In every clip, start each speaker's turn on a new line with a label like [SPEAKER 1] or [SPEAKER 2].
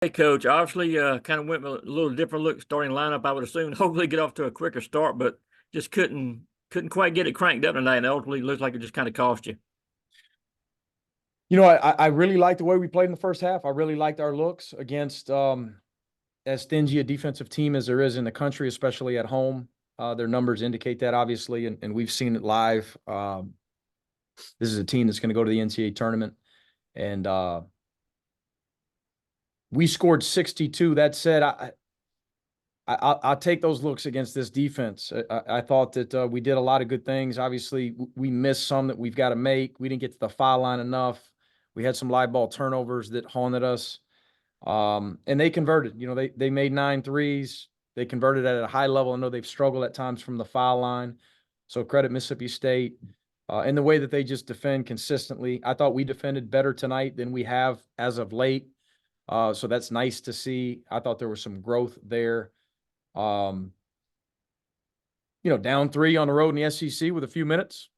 [SPEAKER 1] Hey, Coach. Obviously, kind of went with a little different look starting lineup. I would assume hopefully get off to a quicker start, but just couldn't quite get it cranked up tonight, and ultimately looked like it just kind of cost you.
[SPEAKER 2] I really liked the way we played in the first half. I really liked our looks against as stingy a defensive team as there is in the country, especially at home. Their numbers indicate that, obviously, and we've seen it live. This is a team that's going to go to the NCAA tournament, and we scored 62. That said, I'll take those looks against this defense. I thought that we did a lot of good things. Obviously, we missed some that we've got to make. We didn't get to the foul line enough. We had some live ball turnovers that haunted us. And they converted. They made 9 threes. They converted at a high level. I know they've struggled at times from the foul line. So credit Mississippi State. And the way that they just defend consistently. I thought we defended better tonight than we have as of late. So that's nice to see. I thought there was some growth there. Um, Down 3 on the road in the SEC with a few minutes,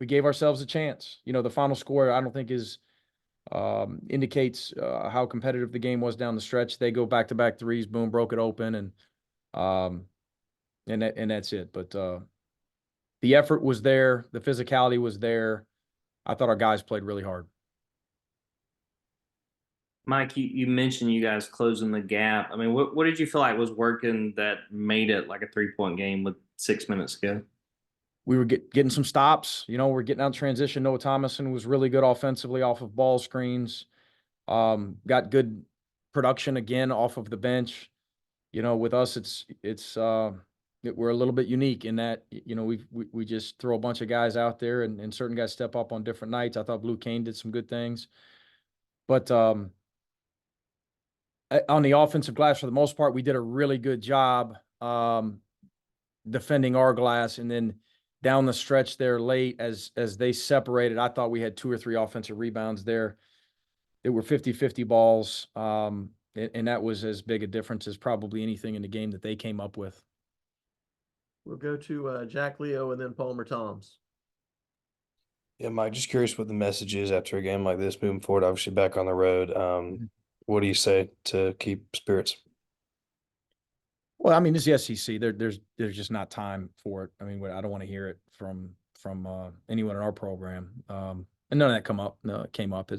[SPEAKER 2] we gave ourselves a chance. The final score, I don't think indicates how competitive the game was down the stretch. They go back-to-back threes, boom, broke it open, and that's it. But the effort was there, the physicality was there. I thought our guys played really hard.
[SPEAKER 3] Mike, you mentioned you guys closing the gap. I mean, what did you feel like was working that made it like a 3-point game with 6 minutes to go?
[SPEAKER 2] We were getting some stops. We're getting out transition. Noah Thomason was really good offensively off of ball screens. Got good production again off of the bench. With us, we're a little bit unique in that, we just throw a bunch of guys out there and certain guys step up on different nights. I thought Blue Kane did some good things. But on the offensive glass, for the most part, we did a really good job defending our glass. And then down the stretch there late as they separated, I thought we had 2 or 3 offensive rebounds there. It were 50-50 balls. And that was as big a difference as probably anything in the game that they came up with.
[SPEAKER 4] We'll go to Jack Leo and then Palmer Toms.
[SPEAKER 5] Yeah, Mike, just curious what the message is after a game like this moving forward, obviously back on the road. What do you say to keep spirits?
[SPEAKER 2] Well, I mean, it's the SEC. There's just not time for it. I mean, I don't want to hear it from anyone in our program. And none of that came up.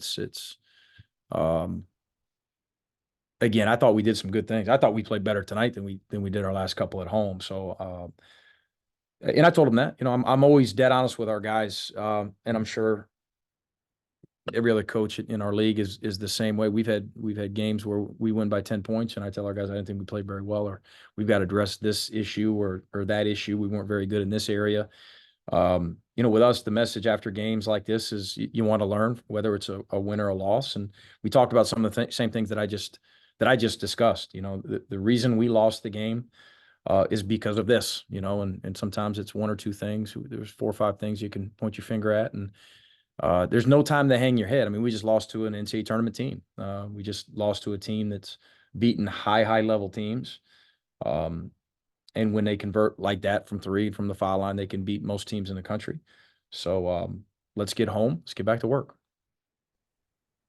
[SPEAKER 2] Again, I thought we did some good things. I thought we played better tonight than we did our last couple at home. So, and I told them that. I'm always dead honest with our guys, and I'm sure every other coach in our league is the same way. We've had games where we win by 10 points, and I tell our guys I didn't think we played very well, or we've got to address this issue or that issue. We weren't very good in this area. With us, the message after games like this is you want to learn, whether it's a win or a loss. And we talked about some of the same things that I just discussed. The reason we lost the game is because of this, and sometimes it's 1 or 2 things. There's 4 or 5 things you can point your finger at, and there's no time to hang your head. I mean, we just lost to an NCAA tournament team. We just lost to a team that's beaten high level teams. And when they convert like that from 3 from the foul line, they can beat most teams in the country. So let's get home. Let's get back to work.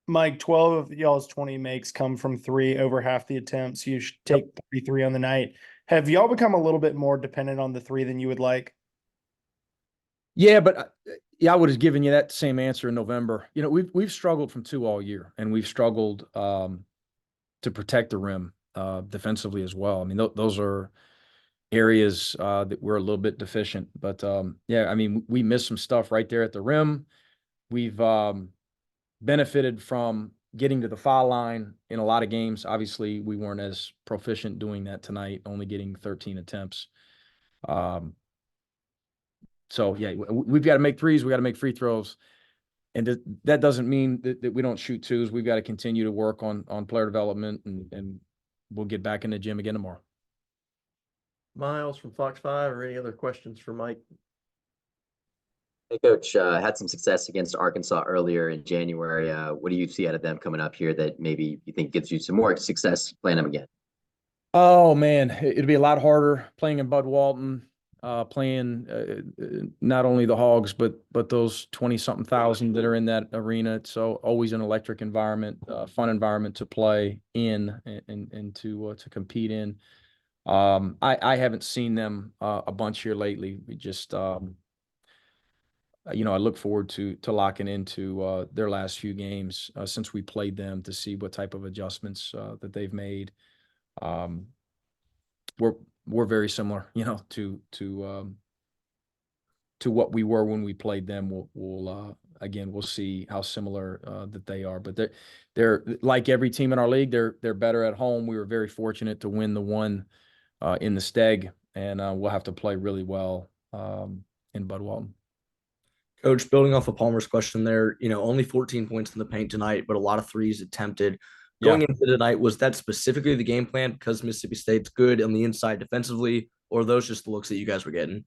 [SPEAKER 6] Mike, 12 of y'all's 20 makes come from 3, over half the attempts. You should take 33 on the night. Have y'all become a little bit more dependent on the 3 than you would like?
[SPEAKER 2] Yeah, but I would have given you that same answer in November. We've struggled from 2 all year, and we've struggled to protect the rim defensively as well. I mean, those are areas that we're a little bit deficient. But yeah, I mean, we missed some stuff right there at the rim. We've benefited from getting to the foul line in a lot of games. Obviously, we weren't as proficient doing that tonight, only getting 13 attempts. So, yeah, we've got to make threes. We got to make free throws. And that doesn't mean that we don't shoot twos. We've got to continue to work on player development, and we'll get back in the gym again tomorrow.
[SPEAKER 4] Miles from Fox 5, or any other questions for Mike?
[SPEAKER 7] Hey, Coach, had some success against Arkansas earlier in January. What do you see out of them coming up here that maybe you think gives you some more success playing them again?
[SPEAKER 2] Oh, man, it'd be a lot harder playing in Bud Walton. playing not only the Hogs, but those 20-something thousand that are in that arena. So always an electric environment, fun environment to play in and to compete in. I haven't seen them a bunch here lately. We just you know, I look forward to locking into their last few games since we played them to see what type of adjustments that they've made. We're very similar, you know, to what we were when we played them. We'll again, we'll see how similar that they are. But they're like every team in our league. They're better at home. We were very fortunate to win the one in the Steg, and we'll have to play really well in Bud Walton.
[SPEAKER 8] Coach, building off of Palmer's question there, you know, only 14 points in the paint tonight, but a lot of threes attempted. Going into tonight, was that specifically the game plan because Mississippi State's good on the inside defensively, or are those just the looks that you guys were getting?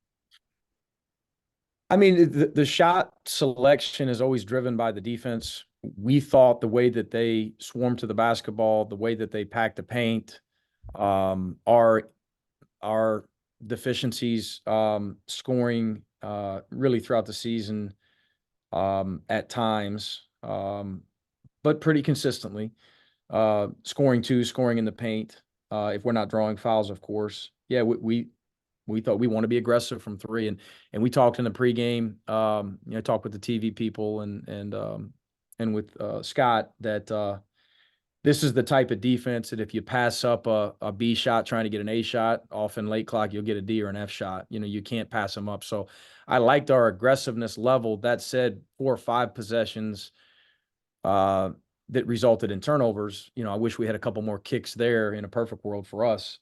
[SPEAKER 2] I mean, the shot selection is always driven by the defense. We thought the way that they swarmed to the basketball, the way that they packed the paint, our deficiencies scoring really throughout the season at times, but pretty consistently. Scoring in the paint. If we're not drawing fouls, of course. Yeah, we thought we want to be aggressive from three, and we talked in the pregame. You know, talked with the TV people and with Scott that this is the type of defense that if you pass up a B shot trying to get an A shot, often late clock you'll get a D or an F shot. You know, you can't pass them up. So I liked our aggressiveness level. That said, 4 or 5 possessions that resulted in turnovers. You know, I wish we had a couple more kicks there in a perfect world for us.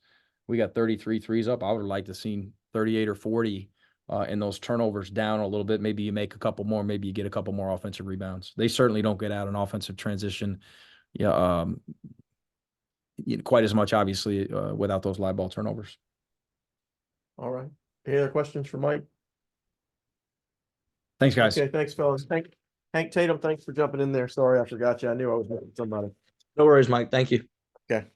[SPEAKER 2] We got 33 threes up. I would have liked to have seen 38 or 40 and those turnovers down a little bit. Maybe you make a couple more, maybe you get a couple more offensive rebounds. They certainly don't get out an offensive transition. Yeah, quite as much, obviously, without those live ball turnovers.
[SPEAKER 4] All right. Any other questions for Mike?
[SPEAKER 2] Thanks, guys.
[SPEAKER 4] Okay, thanks, fellas. Hank Tatum, thanks for jumping in there. Sorry, I forgot you. I knew I was missing somebody.
[SPEAKER 8] No worries, Mike. Thank you.
[SPEAKER 4] Okay.